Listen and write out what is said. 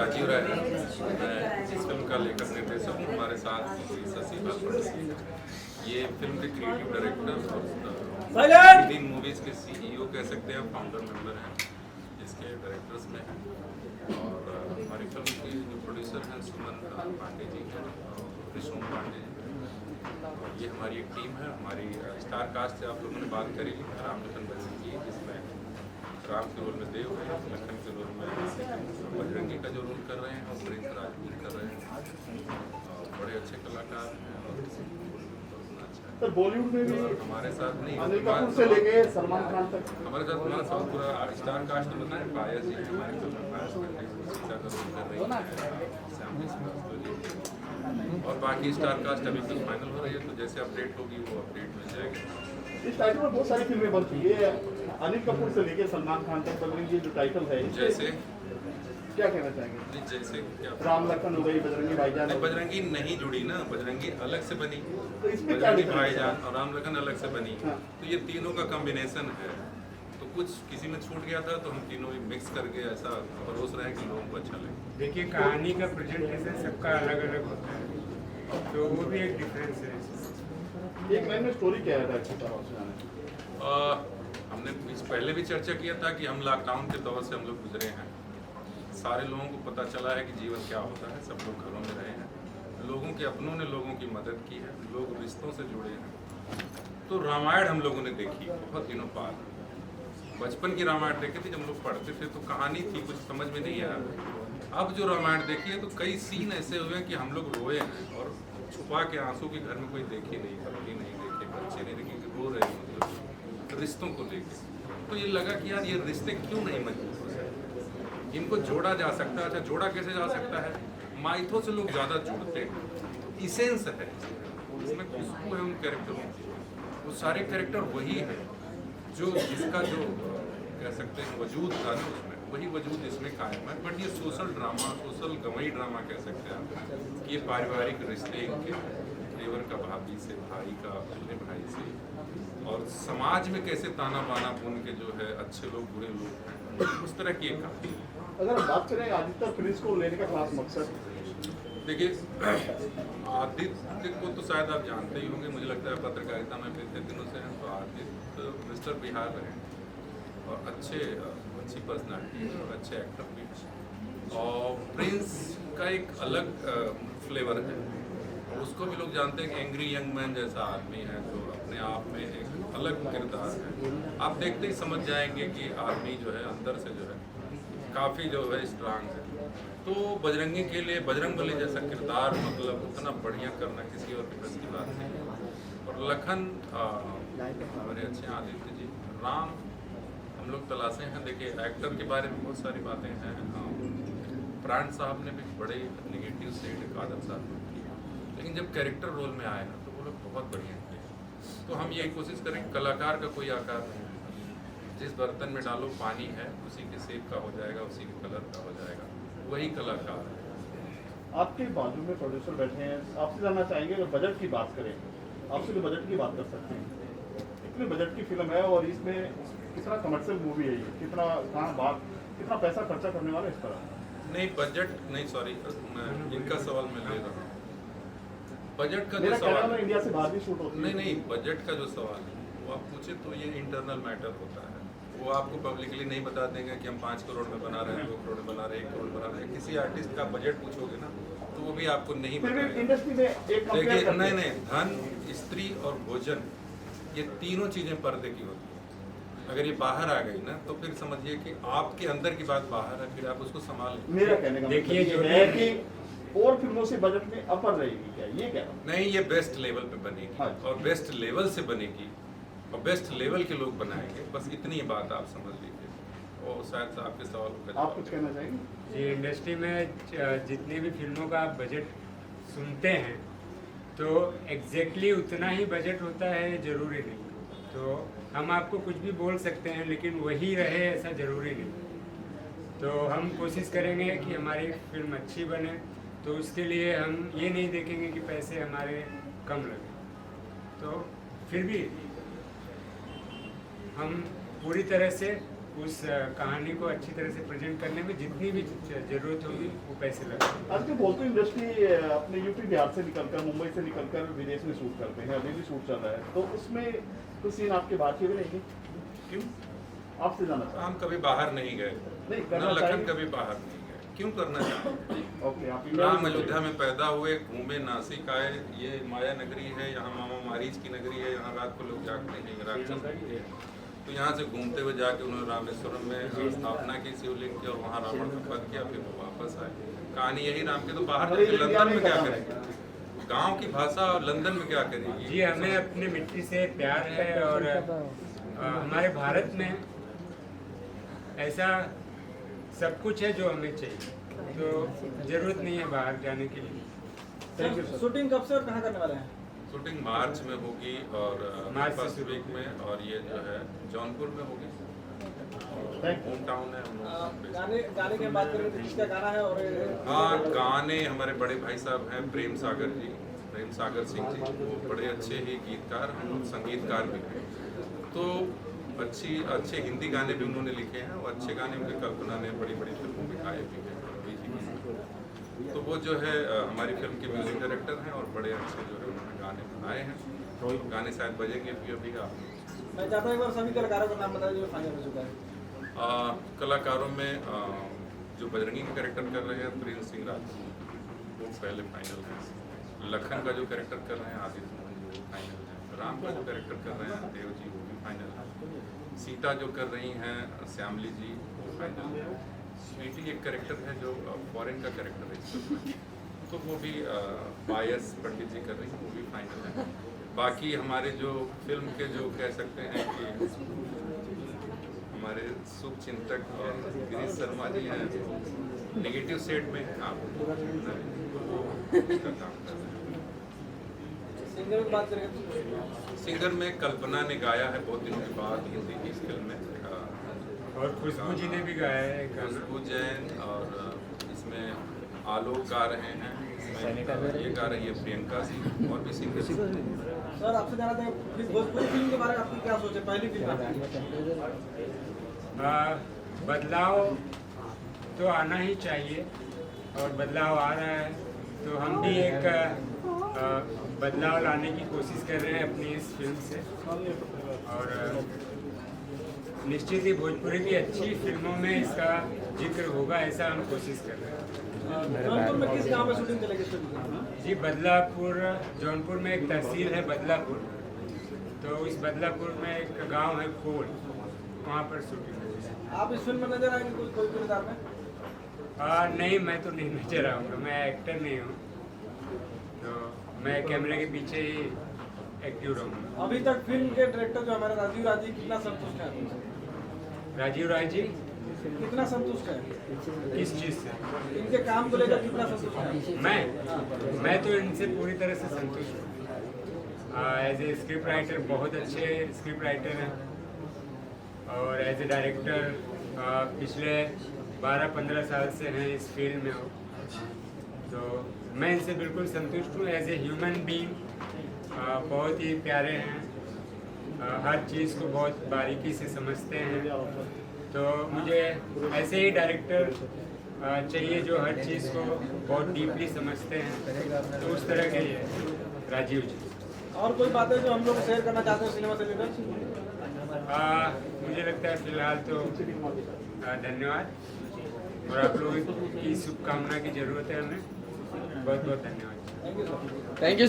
राजीव राय, मैं इस फिल्म का लेखक निर्देशक हूँ। हमारे साथ शशि बाल, ये फिल्म के क्रिएटिव डायरेक्टर और तीन मूवीज़ के CEO कह सकते हैं, फाउंडर मेंबर हैं, इसके डायरेक्टर्स में हैं। और हमारी फिल्म के जो प्रोड्यूसर हैं सुमन पांडे जी हैं और विष्णु पांडे जी। ये हमारी एक टीम है। हमारी स्टार कास्ट से आप लोगों ने बात करी, राम लखन बंसी जी, जिसमें राम के रोल में देव है, लखन के रोल में बजरंगी का जो रोल कर रहे हैं और प्रिंस राजपूत कर रहे हैं। और बड़े अच्छे कलाकार हैं और सर बॉलीवुड में भी हमारे साथ नहीं, अनिल कपूर से लेके सलमान खान तक हमारे साथ हमारा सब पूरा स्टार कास्ट में बताएं। पाया जी हमारे फिल्म पाया सीता का रोल कर रही है, श्याम जी और बाकी स्टार कास्ट अभी फिल्म फाइनल हो रही है, तो जैसे अपडेट होगी वो अपडेट मिल जाएगी। इस टाइटल में बहुत सारी फिल्में बन चुकी है, अनिल कपूर से लेके सलमान खान तक बजरंगी जो टाइटल है, जैसे क्या कहना चाहेंगे? जैसे क्या राम लखन हो गई, बजरंगी भाईजान। बजरंगी नहीं जुड़ी ना, बजरंगी अलग से बनी, तो इसमें क्या बजरंगी difference भाईजान और राम लखन अलग से बनी। हाँ। तो ये तीनों का कॉम्बिनेशन है, तो कुछ किसी में छूट गया था तो हम तीनों ही मिक्स करके ऐसा परोस रहे हैं कि लोगों को अच्छा लगे। देखिए, कहानी का प्रेजेंटेशन सबका अलग अलग होता है, तो वो भी एक डिफरेंस है। एक लाइन में स्टोरी क्या है एक्चुअली? हमने पहले भी चर्चा किया था कि हम लॉकडाउन के दौर से हम लोग गुजरे हैं। सारे लोगों को पता चला है कि जीवन क्या होता है, सब लोग घरों में रहे हैं, लोगों के अपनों ने लोगों की मदद की है, लोग रिश्तों से जुड़े हैं। तो रामायण हम लोगों ने देखी बहुत दिनों बाद, बचपन की रामायण देखी थी जब हम लोग पढ़ते थे, तो कहानी थी, कुछ समझ में नहीं आया। अब जो रामायण देखी है तो कई सीन ऐसे हुए हैं कि हम लोग रोए हैं, और छुपा के आंसू की घर में कोई देखे नहीं, पत्नी नहीं देखे, बच्चे नहीं देखे, रो रहे हैं मतलब रिश्तों को लेके। तो ये लगा कि यार ये रिश्ते क्यों नहीं मजबूत हो सकते, इनको जोड़ा जा सकता है। अच्छा, जोड़ा कैसे जा सकता है? माइथो से लोग ज़्यादा जुड़ते हैं, इसेंस है इसमें, खुशबू है उन कैरेक्टरों की, वो सारे कैरेक्टर वही है जो जिसका जो कह सकते हैं वजूद था ना उसमें, वही वजूद इसमें कायम है। बट ये सोशल ड्रामा, सोशल गमई ड्रामा कह सकते हैं आप, कि ये पारिवारिक रिश्ते इनके, देवर का भाभी से, भाई का अपने भाई से, और समाज में कैसे ताना बाना बुन के जो है अच्छे लोग बुरे लोग हैं, उस तरह की एक कहानी। अगर हम बात करें आदित्य प्रिंस को लेने का खास मकसद, देखिए आदित्य को तो शायद आप जानते ही होंगे, मुझे लगता है पत्रकारिता में पिछले दिनों से हैं। तो आदित्य मिस्टर बिहार रहे और अच्छी पर्सनालिटी है और अच्छे एक्टर भी। और प्रिंस का एक अलग फ्लेवर है, उसको भी लोग जानते हैं कि एंग्री यंग मैन जैसा आदमी है, जो अपने आप में एक अलग किरदार है। आप देखते ही समझ जाएंगे कि आदमी जो है अंदर से जो है काफ़ी जो है स्ट्रांग है। तो बजरंगी के लिए बजरंगबली जैसा किरदार मतलब उतना बढ़िया करना किसी और के बस की बात नहीं। और लखन बड़े अच्छे हैं, आदित्य जी, राम हम लोग तलाशे हैं। देखिए एक्टर के बारे में बहुत सारी बातें हैं। प्राण साहब ने भी बड़े निगेटिव सेड कादर साहब ने किया, लेकिन जब कैरेक्टर रोल में आए ना तो वो लोग बहुत बढ़िया किए। तो हम यही कोशिश करें, कलाकार का कोई आकार नहीं, जिस बर्तन में डालो पानी है उसी के शेप का हो जाएगा, उसी के कलर का हो जाएगा, वही कलाकार है। आपके बाजू में प्रोड्यूसर बैठे हैं, आपसे जानना चाहेंगे अगर बजट की बात करें, आपसे तो बजट की बात कर सकते हैं। इतने बजट की फिल्म है और इसमें कितना कमर्शियल मूवी है ये, कितना कहाँ बात, कितना पैसा खर्चा करने वाला है इस तरह? नहीं बजट नहीं, सॉरी मैं इनका सवाल मैं ले रहा हूँ। बजट का जो मेरा कहना सवाल है इंडिया से बाहर भी शूट होती है। नहीं, बजट का जो सवाल है वो आप पूछे तो ये इंटरनल मैटर होता है। वो आपको पब्लिकली नहीं बता देंगे कि हम 5 करोड़ में बना रहे हैं, 2 करोड़ में बना रहे हैं, 1 करोड़ बना रहे हैं। किसी आर्टिस्ट का बजट पूछोगे ना तो वो भी आपको नहीं बताएगा। इंडस्ट्री में एक देखिए नहीं, धन, स्त्री और भोजन, ये तीनों चीजें पर्दे की होती हैं। अगर ये बाहर आ गई ना तो फिर समझिए कि आपके अंदर की बात बाहर है, फिर आप उसको संभाल लें। मेरा कहने का देखिए मतलब ये है कि और फिल्मों से बजट में अपर रहेगी क्या, ये क्या? नहीं, ये बेस्ट लेवल पे बनेगी। हाँ। और बेस्ट लेवल से बनेगी और बेस्ट लेवल के लोग बनाएंगे, बस इतनी बात आप समझ लीजिए। और शायद से आपके सवाल का आप कुछ कहना चाहेंगे? जी, इंडस्ट्री में जितनी भी फिल्मों का आप बजट सुनते हैं तो एग्जैक्टली उतना ही बजट होता है, ज़रूरी नहीं। तो हम आपको कुछ भी बोल सकते हैं लेकिन वही रहे ऐसा ज़रूरी नहीं। तो हम कोशिश करेंगे कि हमारी फिल्म अच्छी बने, तो उसके लिए हम ये नहीं देखेंगे कि पैसे हमारे कम लगे। तो फिर भी हम पूरी तरह से उस कहानी को अच्छी तरह से प्रेजेंट करने में जितनी भी ज़रूरत होगी वो पैसे लगेंगे। आजकल बोलते इंडस्ट्री अपने यूपी बिहार से निकलकर, मुंबई से निकलकर विदेश में शूट करते हैं, अभी भी शूट चल रहा है, तो उसमें कुछ सीन आपके बात के भी रहेंगे? क्यों? आपसे जाना चाहते हम कभी बाहर नहीं गए, नहीं, न करना लखन चाहिए। कभी बाहर नहीं गए। क्यों करना चाहते? ओके, आप राम अयोध्या में पैदा हुए, घूमे, नासिक आए, ये माया नगरी है, यहाँ मामा मारीच की नगरी है, यहाँ रात को लोग जागते हैं, राक्षस रहते हैं। तो यहाँ से घूमते हुए जाके उन्होंने रामेश्वरम में स्थापना की शिवलिंग की और वहाँ रावण का वध किया, फिर वो वापस आए। कहानी यही राम की। तो बाहर जाके लंदन में क्या करेंगे? गांव की भाषा और लंदन में क्या करेंगे? जी, हमें अपने मिट्टी से प्यार है और हमारे भारत में ऐसा सब कुछ है जो हमें चाहिए, तो ज़रूरत नहीं है बाहर जाने के लिए। Thank you sir. शूटिंग कब से और कहाँ करने वाले हैं? शूटिंग मार्च में होगी और मार्च से फर्स्ट शुरू वीक में, और ये जो है जौनपुर में होगी। Thank you. होम टाउन है हम लोग का। गाने की बात करें तो किसका गाना है? और हाँ, गाने हमारे बड़े भाई साहब हैं प्रेम सागर जी, प्रेम सागर सिंह जी, वो बड़े अच्छे ही गीतकार, हम लोग संगीतकार भी हैं। तो अच्छे हिंदी गाने भी उन्होंने लिखे हैं और अच्छे गाने उनके कल्पना ने बड़ी बड़ी फिल्मों में गाए भी हैं। तो वो जो है हमारी फिल्म के म्यूजिक डायरेक्टर हैं और बड़े अच्छे जो है उन्होंने गाने बनाए हैं। तो गाने शायद बजेंगे भी अभी आप। मैं चाहता हूँ एक बार सभी कलाकारों का नाम बताइए जो फाइनल हो चुका है। कलाकारों में जो बजरंगी का कैरेक्टर कर रहे हैं प्रिंस सिंह राज, वो पहले फाइनल है। लखन का जो कैरेक्टर कर रहे हैं आदित्य मोहन जी, वो फाइनल है। राम का जो कैरेक्टर कर रहे हैं देव जी, वो भी फाइनल है। सीता जो कर रही हैं श्यामली जी, वो फाइनल है। स्वीटी एक कैरेक्टर है जो फॉरेन का कैरेक्टर है इसमें, तो वो भी बायस पंडित जी कर रही हैं, वो भी फाइनल है। बाकी हमारे जो फिल्म के जो कह सकते हैं कि हमारे शुभ चिंतक और गिरीश शर्मा जी हैं, नेगेटिव सेट में काम उसका काम कर रहे हैं। सिंगर की बात करें तो सिंगर में कल्पना ने गाया है बहुत दिनों के बाद हिंदी की इस फिल्म में, और खुशबू जी ने भी गाया है एक गाना। खुशबू जैन, और इसमें आलोक गा रहे हैं, इसमें ये गा रही है प्रियंका सिंह, और भी सिंगर। सर आपसे जाना था भोजपुरी फिल्म के बारे में आपकी क्या सोच है? पहली फिल्म बदलाव तो आना ही चाहिए और बदलाव आ रहा है, तो हम भी एक बदलाव लाने की कोशिश कर रहे हैं अपनी इस फिल्म से। और निश्चित ही भोजपुरी की अच्छी फिल्मों में इसका जिक्र होगा, ऐसा हम कोशिश कर रहे हैं। जौनपुर में किस गाँव में शूटिंग चलेगी इस फिल्म की? जी, बदलापुर, जौनपुर में एक तहसील है बदलापुर, तो इस बदलापुर में एक गांव है कोल, वहाँ पर शूटिंग होगी। आप इस फिल्म में नजर आएंगे कोई किरदार में? नहीं, मैं तो नहीं नजर आऊँगा, मैं एक्टर नहीं हूँ, तो मैं कैमरे के पीछे ही एक्टिव रहूँगा। अभी तक फिल्म के डायरेक्टर जो हमारे राजीव राज जी कितना संतुष्ट है? राजीव राय जी कितना संतुष्ट है? किस चीज़ से? इनके काम को लेकर कितना संतुष्ट है? मैं तो इनसे पूरी तरह से संतुष्ट हूँ। एज ए स्क्रिप्ट राइटर बहुत अच्छे स्क्रिप्ट राइटर हैं, और एज ए डायरेक्टर पिछले 12-15 साल से हैं इस फील्ड में हो, तो मैं इनसे बिल्कुल संतुष्ट हूँ। एज ए ह्यूमन बीइंग बहुत ही प्यारे हैं, हर चीज़ को बहुत बारीकी से समझते हैं, तो मुझे ऐसे ही डायरेक्टर चाहिए जो हर चीज़ को बहुत डीपली समझते हैं, तो उस तरह के ये राजीव जी। और कोई बातें जो हम लोग शेयर करना चाहते हैं सिनेमा से रिलेटेड? मुझे लगता है फिलहाल तो धन्यवाद, और आप लोगों की शुभकामना की ज़रूरत है हमें। बहुत बहुत धन्यवाद। Thank you sir. Thank you sir.